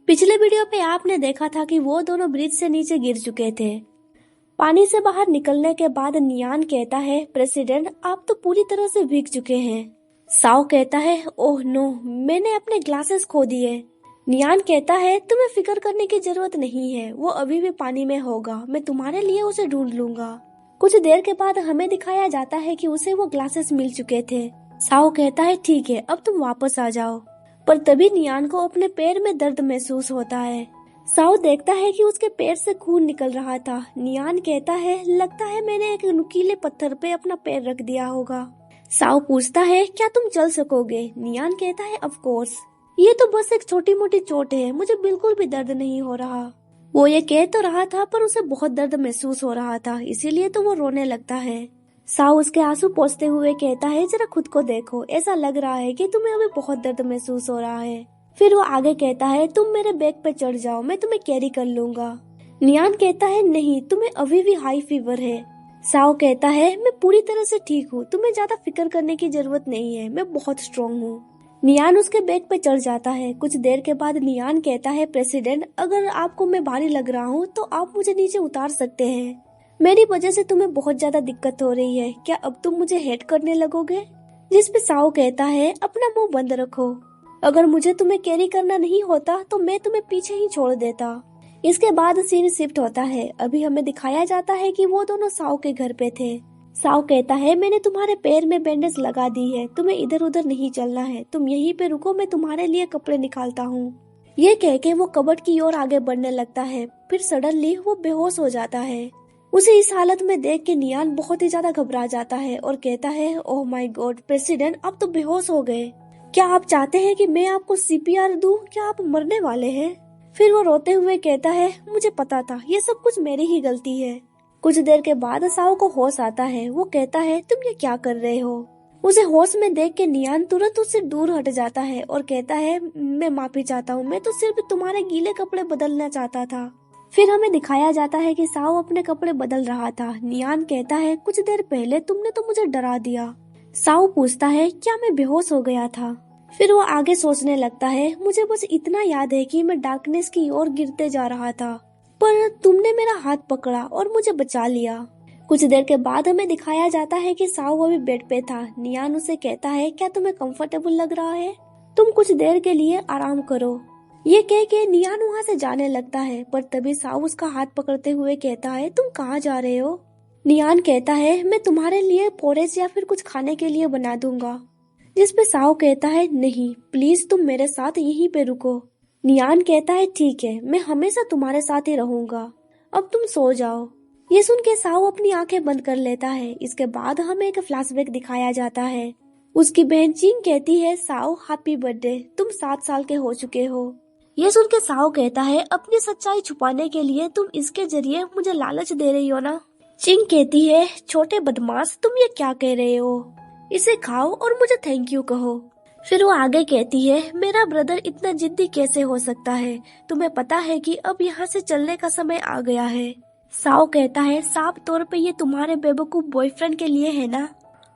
पिछले वीडियो पे आपने देखा था कि वो दोनों ब्रिज से नीचे गिर चुके थे। पानी से बाहर निकलने के बाद नियान कहता है, प्रेसिडेंट आप तो पूरी तरह से भीग चुके हैं। साओ कहता है, ओह नो, मैंने अपने ग्लासेस खो दिए। नियान कहता है, तुम्हें फिक्र करने की जरूरत नहीं है, वो अभी भी पानी में होगा, मैं तुम्हारे लिए उसे ढूंढ लूंगा। कुछ देर के बाद हमें दिखाया जाता है कि उसे वो ग्लासेस मिल चुके थे। साओ कहता है, ठीक है, अब तुम वापस आ जाओ। पर तभी नियान को अपने पैर में दर्द महसूस होता है। साओ देखता है कि उसके पैर से खून निकल रहा था। नियान कहता है, लगता है मैंने एक नुकीले पत्थर पे अपना पैर रख दिया होगा। साओ पूछता है, क्या तुम चल सकोगे? नियान कहता है, ऑफ कोर्स, ये तो बस एक छोटी मोटी चोट है, मुझे बिल्कुल भी दर्द नहीं हो रहा। वो ये कह तो रहा था पर उसे बहुत दर्द महसूस हो रहा था, इसीलिए तो वो रोने लगता है। साओ उसके आंसू पोंछते हुए कहता है, जरा खुद को देखो, ऐसा लग रहा है कि तुम्हें अभी बहुत दर्द महसूस हो रहा है। फिर वो आगे कहता है, तुम मेरे बैग पे चढ़ जाओ, मैं तुम्हें कैरी कर लूंगा। नियान कहता है, नहीं, तुम्हें अभी भी हाई फीवर है। साओ कहता है, मैं पूरी तरह से ठीक हूँ, तुम्हें ज्यादा फिक्र करने की जरूरत नहीं है, मैं बहुत स्ट्रॉन्ग हूँ। नियान उसके बैग पे चढ़ जाता है। कुछ देर के बाद नियान कहता है, प्रेसिडेंट अगर आपको मैं भारी लग रहा हूँ तो आप मुझे नीचे उतार सकते हैं। मेरी वजह से तुम्हें बहुत ज्यादा दिक्कत हो रही है, क्या अब तुम मुझे हेट करने लगोगे? जिस पे साओ कहता है, अपना मुंह बंद रखो, अगर मुझे तुम्हें कैरी करना नहीं होता तो मैं तुम्हें पीछे ही छोड़ देता। इसके बाद सीन शिफ्ट होता है। अभी हमें दिखाया जाता है कि वो दोनों साओ के घर पे थे। साओ कहता है, मैंने तुम्हारे पैर में बैंडेज लगा दी है, तुम्हें इधर उधर नहीं चलना है, तुम यहीं पे रुको, मैं तुम्हारे लिए कपड़े निकालता हूँ। ये कह के वो कबर्ड की ओर आगे बढ़ने लगता है। फिर सडनली वो बेहोश हो जाता है। उसे इस हालत में देख के नियान बहुत ही ज्यादा घबरा जाता है और कहता है, ओह माय गॉड प्रेसिडेंट, आप तो बेहोश हो गए। क्या आप चाहते हैं कि मैं आपको सीपीआर दूं? क्या आप मरने वाले हैं? फिर वो रोते हुए कहता है, मुझे पता था, ये सब कुछ मेरी ही गलती है। कुछ देर के बाद साओ को होश आता है। वो कहता है, तुम ये क्या कर रहे हो? उसे होश में देख के नियान तुरंत उससे दूर हट जाता है और कहता है, मैं माफी चाहता हूँ, मैं तो सिर्फ तुम्हारे गीले कपड़े बदलना चाहता था। फिर हमें दिखाया जाता है कि साओ अपने कपड़े बदल रहा था। नियान कहता है, कुछ देर पहले तुमने तो मुझे डरा दिया। साओ पूछता है, क्या मैं बेहोश हो गया था? फिर वो आगे सोचने लगता है, मुझे बस इतना याद है कि मैं डार्कनेस की ओर गिरते जा रहा था, पर तुमने मेरा हाथ पकड़ा और मुझे बचा लिया। कुछ देर के बाद हमें दिखाया जाता है कि साओ अभी बेड पे था। नियान उसे कहता है, क्या तुम्हें कंफर्टेबल लग रहा है? तुम कुछ देर के लिए आराम करो। ये कह के नियान वहाँ से जाने लगता है, पर तभी साओ उसका हाथ पकड़ते हुए कहता है, तुम कहाँ जा रहे हो? नियान कहता है, मैं तुम्हारे लिए पोरेज या फिर कुछ खाने के लिए बना दूंगा। जिस पे साओ कहता है, नहीं, प्लीज तुम मेरे साथ यहीं पे रुको। नियान कहता है, ठीक है, मैं हमेशा तुम्हारे साथ ही रहूंगा, अब तुम सो जाओ। ये सुन के साओ अपनी आंखें बंद कर लेता है। इसके बाद हमें एक फ्लैशबैक दिखाया जाता है। उसकी बहन चिंग कहती है, साओ हैप्पी बर्थडे, तुम 7 साल के हो चुके हो। ये सुन के साओ कहता है, अपनी सच्चाई छुपाने के लिए तुम इसके जरिए मुझे लालच दे रही हो ना? चिंग कहती है, छोटे बदमाश, तुम ये क्या कह रहे हो? इसे खाओ और मुझे थैंक यू कहो। फिर वो आगे कहती है, मेरा ब्रदर इतना जिद्दी कैसे हो सकता है? तुम्हें पता है कि अब यहाँ से चलने का समय आ गया है। साओ कहता है, साफ तौर पे ये तुम्हारे बेवकूफ बॉयफ्रेंड के लिए है ना?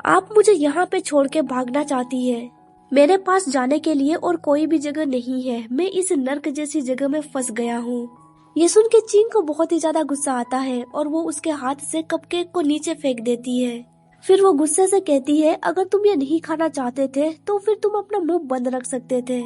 आप मुझे यहाँ पे छोड़ के भागना चाहती है। मेरे पास जाने के लिए और कोई भी जगह नहीं है, मैं इस नर्क जैसी जगह में फंस गया हूँ। ये सुन के चिंग को बहुत ही ज्यादा गुस्सा आता है और वो उसके हाथ से कपकेक को नीचे फेंक देती है। फिर वो गुस्से से कहती है, अगर तुम ये नहीं खाना चाहते थे तो फिर तुम अपना मुंह बंद रख सकते थे।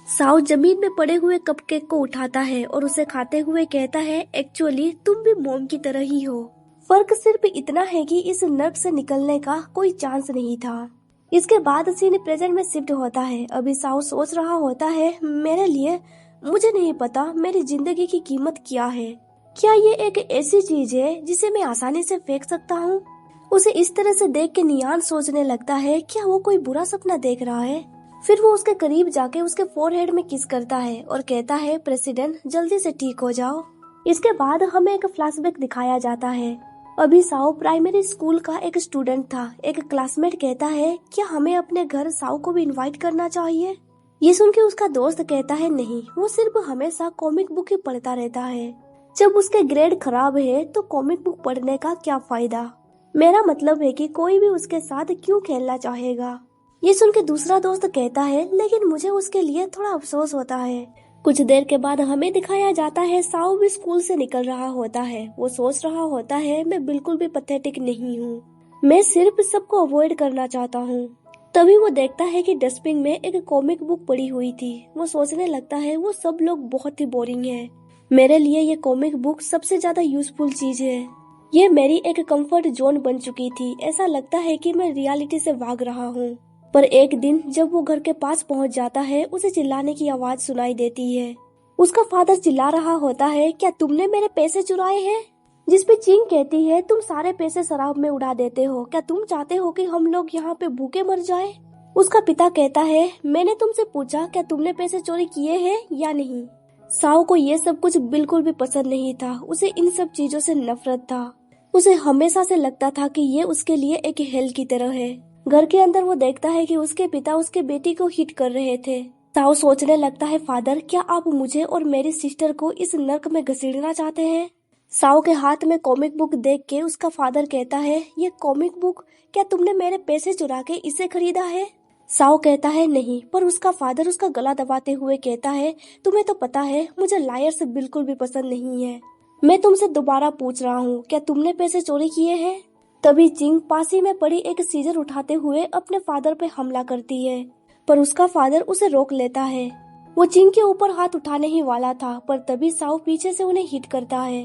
साओ जमीन में पड़े हुए कपकेक को उठाता है और उसे खाते हुए कहता है, एक्चुअली तुम भी मोम की तरह ही हो, फर्क सिर्फ इतना है कि इस नर्क से निकलने का कोई चांस नहीं था। इसके बाद सीन प्रेजेंट में शिफ्ट होता है। अभी साओ सोच रहा होता है, मेरे लिए, मुझे नहीं पता मेरी जिंदगी की कीमत क्या है। क्या ये एक ऐसी चीज है जिसे मैं आसानी से फेंक सकता हूँ? उसे इस तरह से देख के नियान सोचने लगता है, क्या वो कोई बुरा सपना देख रहा है? फिर वो उसके करीब जाके उसके फोरहेड में किस करता है और कहता है, प्रेसिडेंट जल्दी से ठीक हो जाओ। इसके बाद हमें एक फ्लैशबैक दिखाया जाता है। अभी साओ प्राइमरी स्कूल का एक स्टूडेंट था। एक क्लासमेट कहता है, क्या हमें अपने घर साओ को भी इनवाइट करना चाहिए? ये सुन के उसका दोस्त कहता है, नहीं, वो सिर्फ हमेशा कॉमिक बुक ही पढ़ता रहता है। जब उसके ग्रेड खराब है तो कॉमिक बुक पढ़ने का क्या फायदा? मेरा मतलब है कि कोई भी उसके साथ क्यों खेलना चाहेगा? ये सुन के दूसरा दोस्त कहता है, लेकिन मुझे उसके लिए थोड़ा अफसोस होता है। कुछ देर के बाद हमें दिखाया जाता है साओ भी स्कूल से निकल रहा होता है। वो सोच रहा होता है मैं बिल्कुल भी पैथेटिक नहीं हूँ, मैं सिर्फ सबको अवॉइड करना चाहता हूँ। तभी वो देखता है कि डस्टबिन में एक कॉमिक बुक पड़ी हुई थी। वो सोचने लगता है वो सब लोग बहुत ही बोरिंग है, मेरे लिए ये कॉमिक बुक सबसे ज्यादा यूजफुल चीज है। ये मेरी एक कंफर्ट जोन बन चुकी थी। ऐसा लगता है कि मैं रियलिटी से भाग रहा हूँ। पर एक दिन जब वो घर के पास पहुँच जाता है, उसे चिल्लाने की आवाज सुनाई देती है। उसका फादर चिल्ला रहा होता है, क्या तुमने मेरे पैसे चुराए हैं? जिस पे चिंग कहती है, तुम सारे पैसे शराब में उड़ा देते हो, क्या तुम चाहते हो कि हम लोग यहाँ पे भूखे मर जाए? उसका पिता कहता है, मैंने तुमसे पूछा क्या तुमने पैसे चोरी किए हैं या नहीं। साओ को ये सब कुछ बिल्कुल भी पसंद नहीं था। उसे इन सब चीजों से नफरत था। उसे हमेशा से लगता था कि ये उसके लिए एक हेल की तरह है। घर के अंदर वो देखता है कि उसके पिता उसके बेटी को हिट कर रहे थे। साओ सोचने लगता है, फादर क्या आप मुझे और मेरी सिस्टर को इस नर्क में घसीटना चाहते हैं? साओ के हाथ में कॉमिक बुक देख के उसका फादर कहता है, ये कॉमिक बुक, क्या तुमने मेरे पैसे चुरा के इसे खरीदा है? साओ कहता है नहीं, पर उसका फादर उसका गला दबाते हुए कहता है, तुम्हें तो पता है मुझे लायर्स बिल्कुल भी पसंद नहीं है। मैं तुमसे दोबारा पूछ रहा हूँ, क्या तुमने पैसे चोरी किए हैं? तभी चिंग पास ही में पड़ी एक सीजर उठाते हुए अपने फादर पे हमला करती है, पर उसका फादर उसे रोक लेता है। वो चिंग के ऊपर हाथ उठाने ही वाला था, पर तभी साओ पीछे से उन्हें हिट करता है।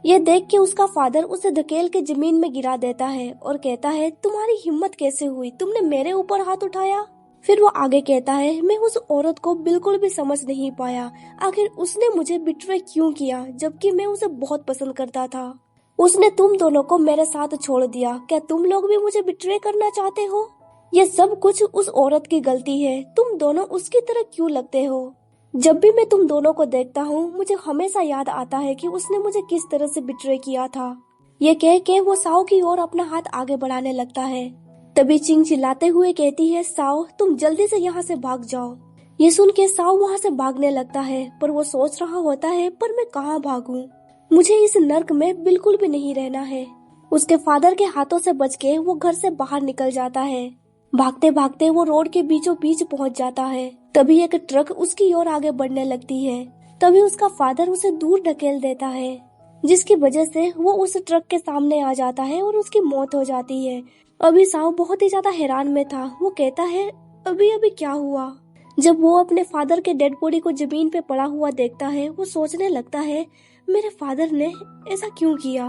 ये देख के उसका फादर उसे धकेल के जमीन में गिरा देता है और कहता है, तुम्हारी हिम्मत कैसे हुई, तुमने मेरे ऊपर हाथ उठाया? फिर वो आगे कहता है, मैं उस औरत को बिल्कुल भी समझ नहीं पाया। आखिर उसने मुझे बिट्रे क्यों किया, जबकि मैं उसे बहुत पसंद करता था। उसने तुम दोनों को मेरे साथ छोड़ दिया। क्या तुम लोग भी मुझे बिट्रे करना चाहते हो? ये सब कुछ उस औरत की गलती है। तुम दोनों उसकी तरह क्यों लगते हो? जब भी मैं तुम दोनों को देखता हूँ, मुझे हमेशा याद आता है कि उसने मुझे किस तरह से बिट्रे किया था। ये कह के वो साओ की ओर अपना हाथ आगे बढ़ाने लगता है। तभी चिंग चिल्लाते हुए कहती है, साओ तुम जल्दी से यहाँ से भाग जाओ। ये सुन के साओ वहाँ से भागने लगता है, पर वो सोच रहा होता है, पर मैं कहाँ भागूं? मुझे इस नर्क में बिल्कुल भी नहीं रहना है। उसके फादर के हाथों से बच के वो घर से बाहर निकल जाता है। भागते भागते वो रोड के बीचों बीच पहुंच जाता है। तभी एक ट्रक उसकी ओर आगे बढ़ने लगती है। तभी उसका फादर उसे दूर ढकेल देता है, जिसकी वजह से वो उस ट्रक के सामने आ जाता है और उसकी मौत हो जाती है। अभी साओ बहुत ही ज्यादा हैरान में था। वो कहता है, अभी अभी क्या हुआ? जब वो अपने फादर के डेड बॉडी को जमीन पे पड़ा हुआ देखता है, वो सोचने लगता है, मेरे फादर ने ऐसा क्यों किया?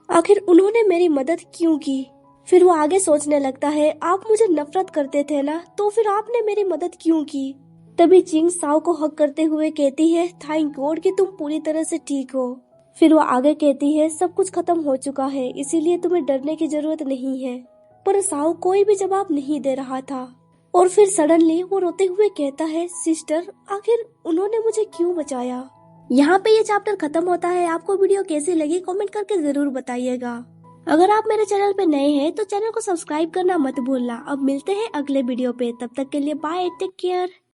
आखिर उन्होंने मेरी मदद क्यों की? फिर वो आगे सोचने लगता है, आप मुझे नफरत करते थे ना, तो फिर आपने मेरी मदद क्यों की? तभी चिंग साओ को हक करते हुए कहती है, थैंक गॉड कि तुम पूरी तरह से ठीक हो। फिर वो आगे कहती है, सब कुछ खत्म हो चुका है, इसीलिए तुम्हें डरने की जरूरत नहीं है। पर साओ कोई भी जवाब नहीं दे रहा था। और फिर सडनली वो रोते हुए कहता है, सिस्टर आखिर उन्होंने मुझे क्यों बचाया? यहाँ पे ये चैप्टर खत्म होता है। आपको वीडियो कैसी लगी कमेंट करके जरूर बताइएगा। अगर आप मेरे चैनल पे नए हैं तो चैनल को सब्सक्राइब करना मत भूलना। अब मिलते हैं अगले वीडियो पे, तब तक के लिए बाय, टेक केयर।